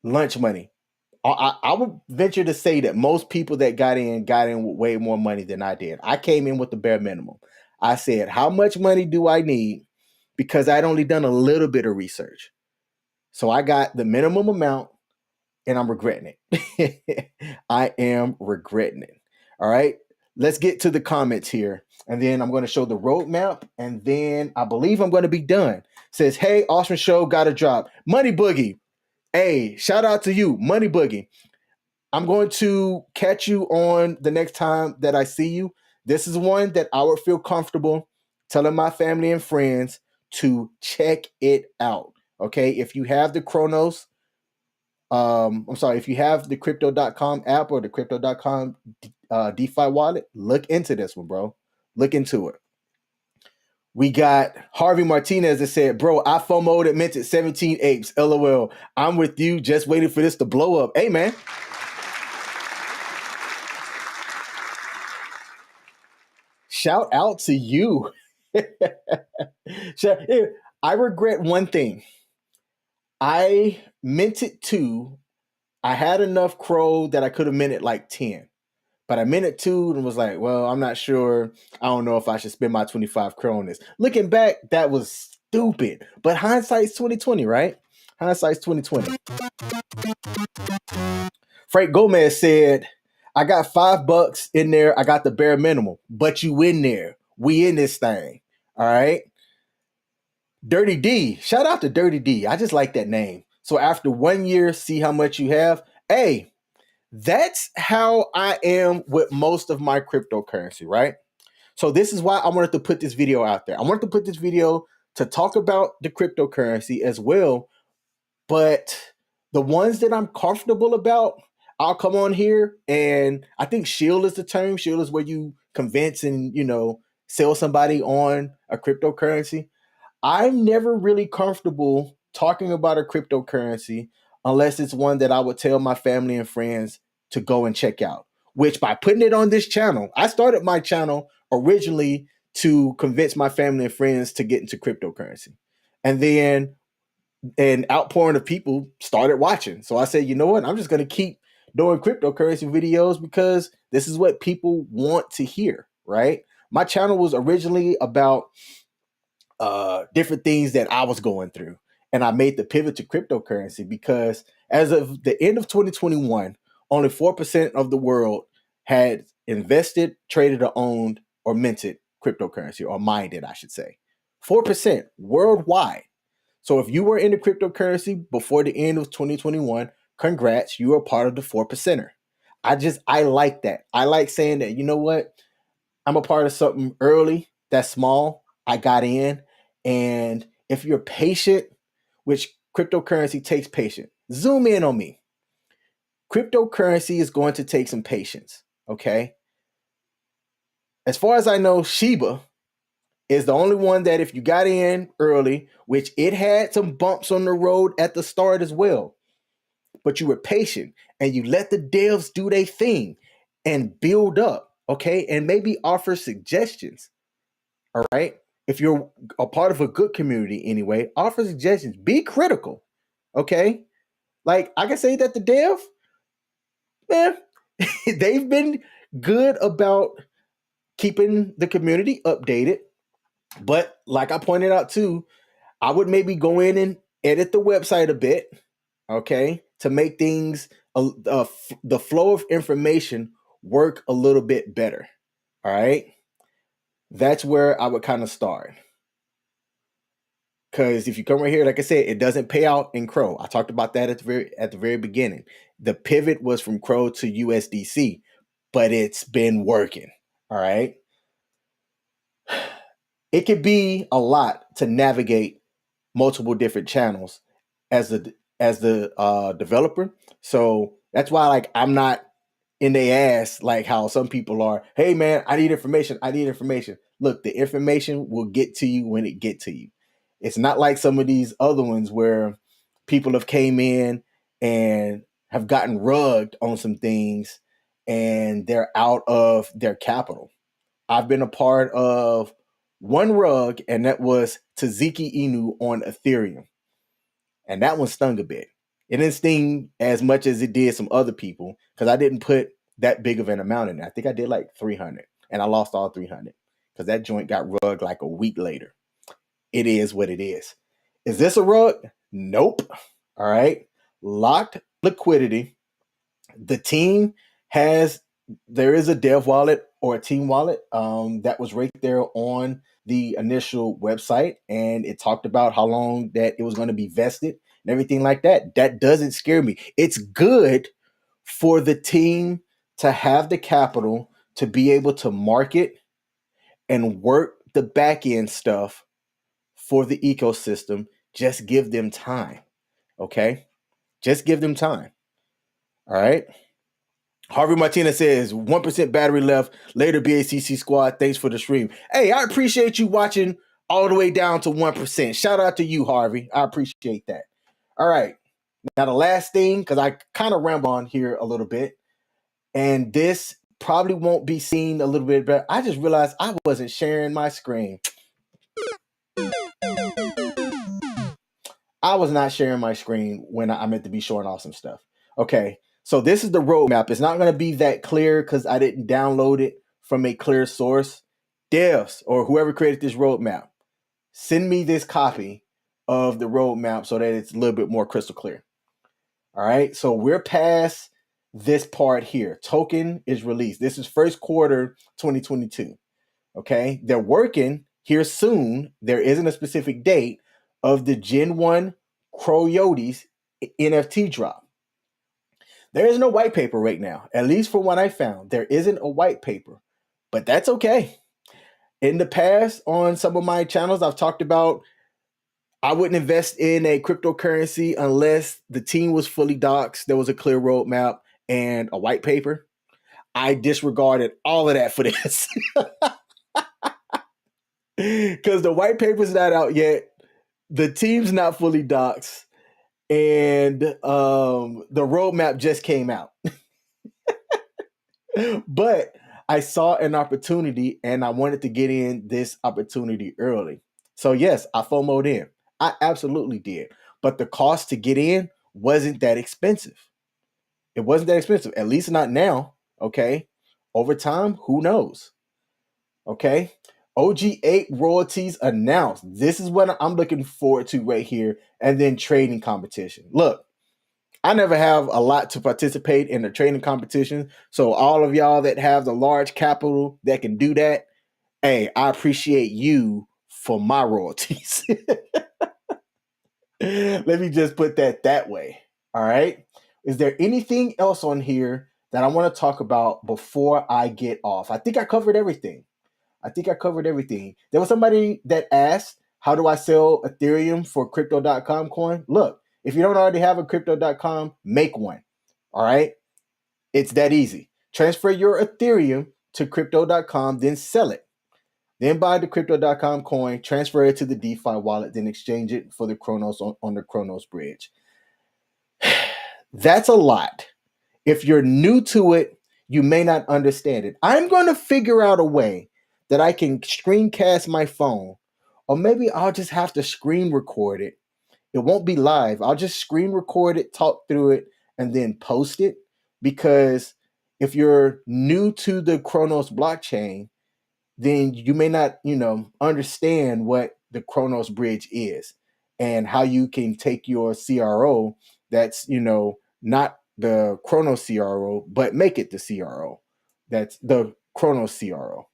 lunch money. I would venture to say that most people that got in with way more money than I did. I came in with the bare minimum. I said, how much money do I need? Because I'd only done a little bit of research. So I got the minimum amount and I'm regretting it. I am regretting it. All right. Let's get to the comments here. And then I'm going to show the roadmap. And then I believe I'm going to be done. Says, hey, Austin Show got a drop. Money Boogie. Hey, shout out to you, Money Boogie. I'm going to catch you on the next time that I see you. This is one that I would feel comfortable telling my family and friends to check it out. Okay. If you have the Cronos, if you have the crypto.com app or the crypto.com DeFi wallet, look into this one, bro. Look into it. We got Harvey Martinez that said, bro, I FOMO'd at minted 17 apes. LOL. I'm with you. Just waiting for this to blow up. Hey, man. Shout out to you. I regret one thing. I minted 2. I had enough crow that I could have minted like 10. But I minted 2 and was like, well, I'm not sure. I don't know if I should spend my 25 crow on this. Looking back, that was stupid. But hindsight's 2020, right? Hindsight's 2020. Frank Gomez said, I got $5 in there. I got the bare minimum, but you in there. We in this thing. All right. Dirty D. Shout out to Dirty D. I just like that name. So after 1 year, see how much you have. Hey, that's how I am with most of my cryptocurrency, right? So this is why I wanted to put this video out there. I wanted to put this video to talk about the cryptocurrency as well, but the ones that I'm comfortable about, I'll come on here and I think shield is the term. Shield is where you convince and, sell somebody on a cryptocurrency. I'm never really comfortable talking about a cryptocurrency unless it's one that I would tell my family and friends to go and check out. Which by putting it on this channel, I started my channel originally to convince my family and friends to get into cryptocurrency. And then an outpouring of people started watching. So I said, you know what? I'm just going to keep doing cryptocurrency videos because this is what people want to hear, right? My channel was originally about different things that I was going through. And I made the pivot to cryptocurrency because as of the end of 2021, only 4% of the world had invested, traded, or owned, or minted cryptocurrency, or mined it, I should say. 4% worldwide. So if you were into cryptocurrency before the end of 2021, congrats, you are part of the 4%er. I like that. I like saying that, you know what? I'm a part of something early that's small. I got in. And if you're patient, which cryptocurrency takes patience, zoom in on me. Cryptocurrency is going to take some patience. Okay. As far as I know, Shiba is the only one that if you got in early, which it had some bumps on the road at the start as well, but you were patient and you let the devs do their thing and build up. okay, and maybe offer suggestions. All right. If you're a part of a good community anyway, offer suggestions. Be critical. Okay. Like I can say that the dev, man, they've been good about keeping the community updated. But like I pointed out too, I would maybe go in and edit the website a bit, okay, to make things the flow of information work a little bit better. All right, that's where I would kind of start. Because if you come right here, like I said, it doesn't pay out in Crow. I talked about that at the very beginning. The pivot was from Crow to USDC, but it's been working. All right, it could be a lot to navigate multiple different channels as the developer. So that's why like I'm not in their ass like how some people are. Hey man, I need information. I need information. Look, the information will get to you when it get to you. It's not like some of these other ones where people have came in and have gotten rugged on some things and they're out of their capital. I've been a part of one rug, and that was Taziki Inu on Ethereum. And that one stung a bit. It didn't sting as much as it did some other people because I didn't put that big of an amount in there. I think I did like 300 and I lost all 300 because that joint got rugged like a week later. It is what it is. Is this a rug? Nope. All right. Locked liquidity. The team has, there is a dev wallet or a team wallet that was right there on the initial website, and it talked about how long that it was going to be vested and everything like that. That doesn't scare me. It's good for the team to have the capital to be able to market and work the back end stuff for the ecosystem. Just give them time. Okay. Just give them time. All right. Harvey Martinez says 1% battery left. Later, BACC squad. Thanks for the stream. Hey, I appreciate you watching all the way down to 1%. Shout out to you, Harvey. I appreciate that. All right. Now, the last thing, because I kind of ramble on here a little bit, and this probably won't be seen a little bit better. I just realized I wasn't sharing my screen. I was not sharing my screen when I meant to be showing off some stuff. Okay, so this is the roadmap. It's not going to be that clear because I didn't download it from a clear source. Devs or whoever created this roadmap, send me this copy of the roadmap so that it's a little bit more crystal clear. All right, so we're past this part here. Token is released. This is first quarter 2022. Okay, they're working here soon. There isn't a specific date of the Gen 1 Coyotes NFT drop. There is no white paper right now, at least for what I found. There isn't a white paper, but that's okay. In the past, on some of my channels, I've talked about I wouldn't invest in a cryptocurrency unless the team was fully doxed, there was a clear roadmap, and a white paper. I disregarded all of that for this. Because the white paper's not out yet. The team's not fully doxed. And the roadmap just came out. But I saw an opportunity and I wanted to get in this opportunity early. So yes, I FOMO'd in. I absolutely did. But the cost to get in wasn't that expensive. It wasn't that expensive, at least not now. Okay. Over time, who knows? Okay. OG8 royalties announced. This is what I'm looking forward to right here. And then trading competition. Look, I never have a lot to participate in the trading competition. So all of y'all that have the large capital that can do that, hey, I appreciate you for my royalties. Let me just put that way. All right. Is there anything else on here that I want to talk about before I get off? I think I covered everything. There was somebody that asked, how do I sell Ethereum for crypto.com coin? Look, if you don't already have a crypto.com, make one. All right. It's that easy. Transfer your Ethereum to crypto.com, then sell it. Then buy the crypto.com coin, transfer it to the DeFi wallet, then exchange it for the Cronos on the Cronos bridge. That's a lot. If you're new to it, you may not understand it. I'm going to figure out a way that I can screencast my phone, or maybe I'll just have to screen record it. It won't be live. I'll just screen record it, talk through it, and then post it. Because if you're new to the Cronos blockchain, then you may not, understand what the Cronos bridge is and how you can take your CRO that's, not the Cronos CRO, but make it the CRO. That's the Cronos CRO.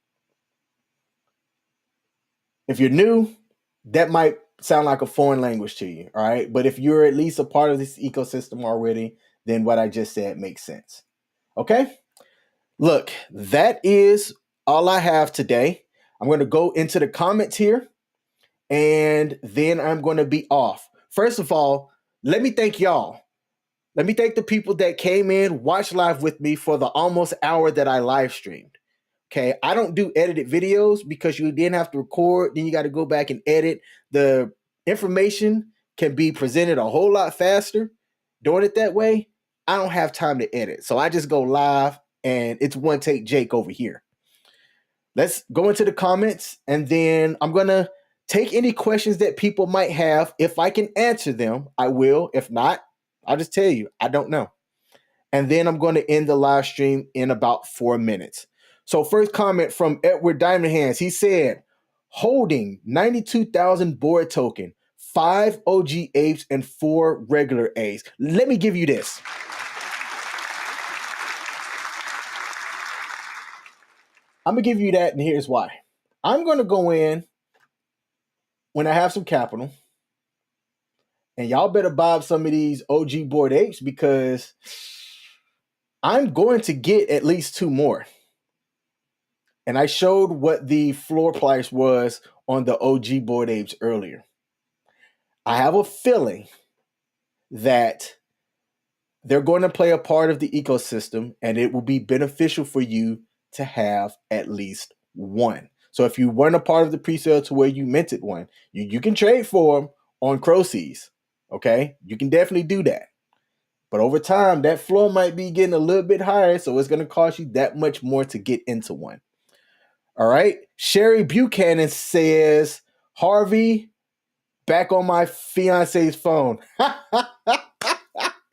If you're new, that might sound like a foreign language to you, all right? But if you're at least a part of this ecosystem already, then what I just said makes sense. Okay? Look, that is all I have today. I'm going to go into the comments here, and then I'm going to be off. First of all, let me thank y'all. Let me thank the people that came in, watched live with me for the almost hour that I live streamed. Okay, I don't do edited videos because you then have to record, then you got to go back and edit. The information can be presented a whole lot faster doing it that way. I don't have time to edit, so I just go live, and it's one take Jake over here. Let's go into the comments, and then I'm going to take any questions that people might have. If I can answer them, I will. If not, I'll just tell you, I don't know. And then I'm going to end the live stream in about 4 minutes. So first comment from Edward Diamond Hands. He said, holding 92,000 Bored token, 5 OG apes and 4 regular apes. Let me give you this. I'm going to give you that, and here's why. I'm going to go in when I have some capital, and y'all better buy up some of these OG Bored Apes because I'm going to get at least 2 more. And I showed what the floor price was on the OG Bored Apes earlier. I have a feeling that they're going to play a part of the ecosystem, and it will be beneficial for you to have at least 1. So if you weren't a part of the pre-sale to where you minted 1, you can trade for them on Croces. Okay, you can definitely do that. But over time, that floor might be getting a little bit higher, so it's going to cost you that much more to get into 1. All right. Sherry Buchanan says, Harvey, back on my fiance's phone.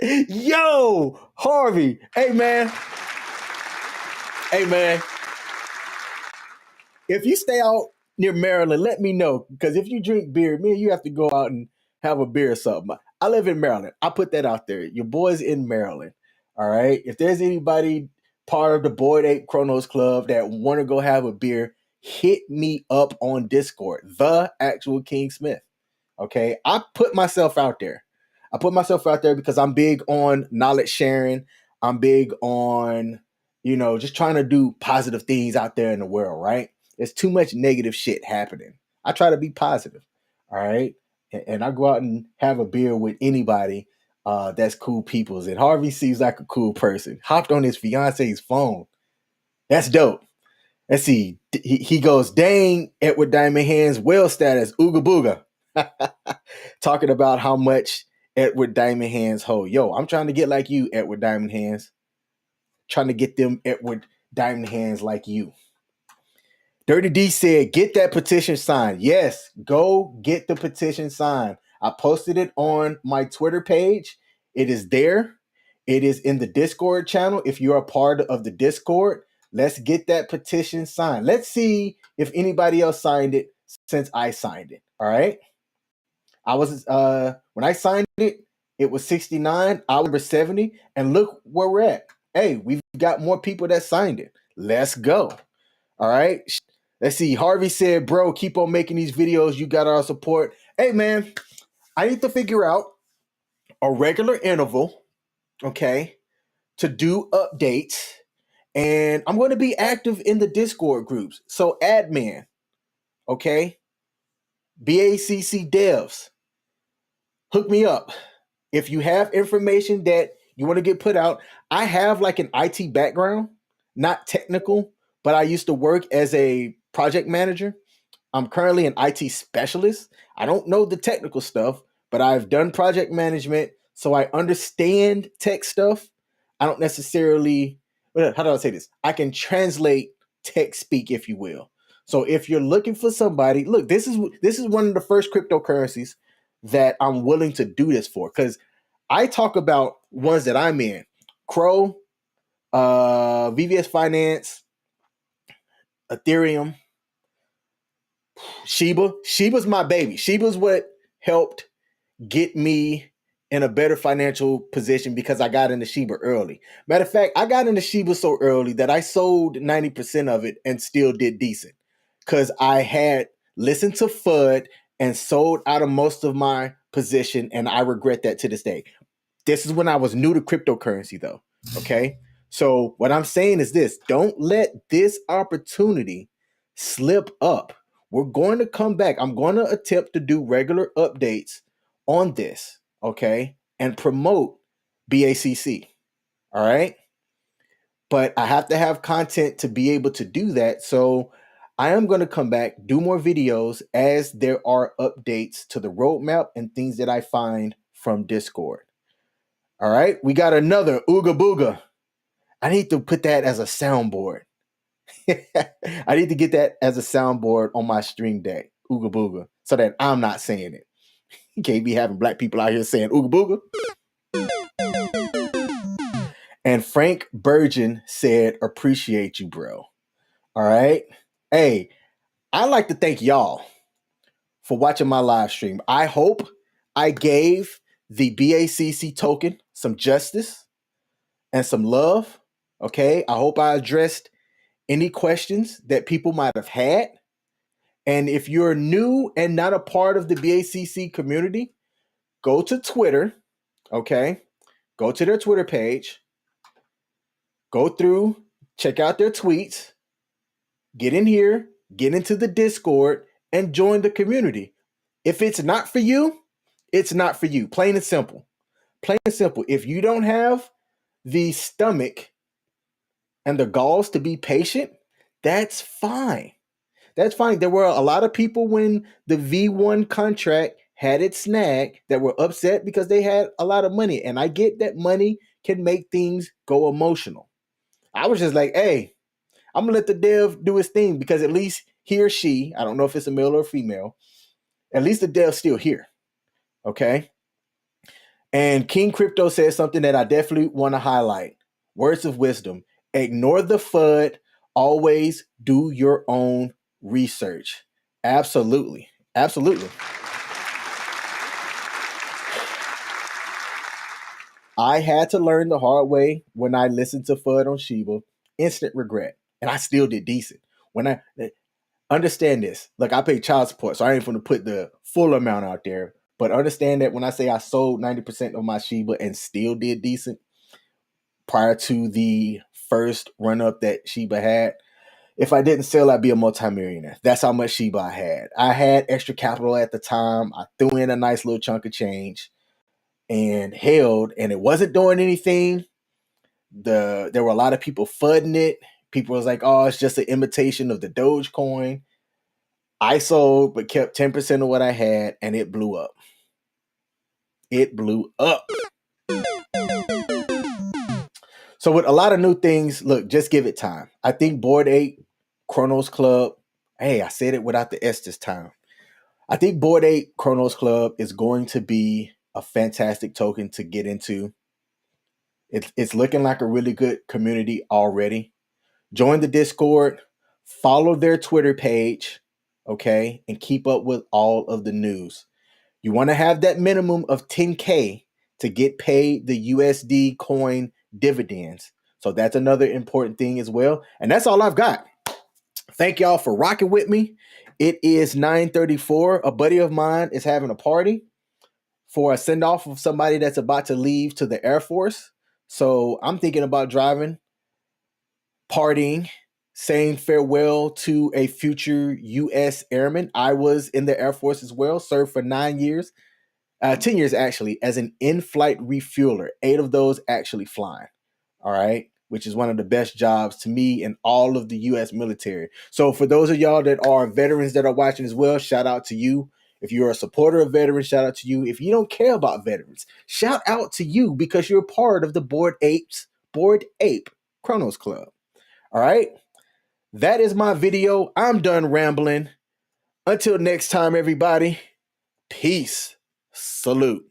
Yo, Harvey. Hey, man. Hey, man. If you stay out near Maryland, let me know. Because if you drink beer, me and you have to go out and have a beer or something. I live in Maryland. I put that out there. Your boy's in Maryland. All right. If there's anybody part of the Bored Apes Cronos Club that want to go have a beer, hit me up on Discord, the actual King Smith. Okay. I put myself out there. I put myself out there because I'm big on knowledge sharing. I'm big on, just trying to do positive things out there in the world, right? There's too much negative shit happening. I try to be positive. All right. And I go out and have a beer with anybody that's cool peoples. And Harvey seems like a cool person. Hopped on his fiance's phone. That's dope. Let's see. He goes, dang, Edward Diamond Hands, whale status, ooga booga. Talking about how much Edward Diamond Hands hold. Yo, I'm trying to get like you, Edward Diamond Hands. Trying to get them Edward Diamond Hands like you. Dirty D said, get that petition signed. Yes, go get the petition signed. I posted it on my Twitter page. It is there. It is in the Discord channel. If you're a part of the Discord, let's get that petition signed. Let's see if anybody else signed it since I signed it. All right. I was when I signed it, it was 69. I was 70. And look where we're at. Hey, we've got more people that signed it. Let's go. All right. Let's see. Harvey said, bro, keep on making these videos. You got our support. Hey, man, I need to figure out a regular interval, okay, to do updates. And I'm going to be active in the Discord groups. So admin, okay, BACC devs, hook me up. If you have information that you want to get put out, I have like an IT background, not technical, but I used to work as a project manager. I'm currently an IT specialist. I don't know the technical stuff, but I've done project management, so I understand tech stuff. I don't necessarily how do I say this? I can translate tech speak, if you will. So if you're looking for somebody, look, this is one of the first cryptocurrencies that I'm willing to do this for, because I talk about ones that I'm in: Crow, VVS Finance, Ethereum, Shiba. Shiba's my baby. Shiba's what helped get me in a better financial position because I got into Shiba early. Matter of fact, I got into Shiba so early that I sold 90% of it and still did decent because I had listened to FUD and sold out of most of my position, and I regret that to this day. This is when I was new to cryptocurrency, though. Okay. So, what I'm saying is this: don't let this opportunity slip up. We're going to come back. I'm going to attempt to do regular updates on this, okay, and promote BACC. All right. But I have to have content to be able to do that. So, I am going to come back, do more videos as there are updates to the roadmap and things that I find from Discord. All right, we got another Ooga Booga. I need to put that as a soundboard. I need to get that as a soundboard on my stream deck, Ooga Booga, so that I'm not saying it. You can't be having black people out here saying Ooga Booga. And Frank Burgeon said, appreciate you, bro. All right. Hey, I'd like to thank y'all for watching my live stream. I hope I gave the BACC token some justice and some love. Okay. I hope I addressed any questions that people might have had. And if you're new and not a part of the BACC community, go to Twitter. Okay. Go to their Twitter page, go through, check out their tweets, get in here, get into the Discord, and join the community. If it's not for you, it's not for you. Plain and simple. Plain and simple. If you don't have the stomach and the galls to be patient, that's fine. That's fine. There were a lot of people when the V1 contract had it snagged that were upset because they had a lot of money. And I get that money can make things go emotional. I was just like, hey, I'm going to let the dev do his thing because at least he or she, I don't know if it's a male or a female, at least the dev's still here. Okay. And King Crypto says something that I definitely want to highlight. Words of wisdom. Ignore the FUD. Always do your own research. Absolutely. Absolutely. I had to learn the hard way when I listened to FUD on Shiba. Instant regret. And I still did decent. When I understand this, look, I pay child support, so I ain't going to put the full amount out there. But understand that when I say I sold 90% of my Shiba and still did decent prior to the first run up that Shiba had, if I didn't sell, I'd be a multimillionaire. That's how much Shiba I had. I had extra capital at the time. I threw in a nice little chunk of change and held, and it wasn't doing anything. There were a lot of people fudding it. People was like, oh, it's just an imitation of the Dogecoin. I sold, but kept 10% of what I had, and it blew up. It blew up. So with a lot of new things, look, just give it time. I think Bored Apes Cronos Club, hey, I said it without the S this time. I think Bored Apes Cronos Club is going to be a fantastic token to get into. It's looking like a really good community already. Join the Discord, follow their Twitter page, okay, and keep up with all of the news. You want to have that minimum of 10K to get paid the USD coin dividends. So that's another important thing as well. And that's all I've got. Thank y'all for rocking with me. It is 9:34. A buddy of mine is having a party for a send-off of somebody that's about to leave to the Air Force. So I'm thinking about driving, partying, saying farewell to a future U.S. airman. I was in the Air Force as well, served for 9 years. 10 years actually, as an in-flight refueler, 8 of those actually flying, all right, which is one of the best jobs to me in all of the U.S. military. So for those of y'all that are veterans that are watching as well, shout out to you. If you're a supporter of veterans, shout out to you. If you don't care about veterans, shout out to you because you're part of the Bored Apes, Bored Ape Cronos Club. All right, that is my video. I'm done rambling. Until next time, everybody, peace. Salute.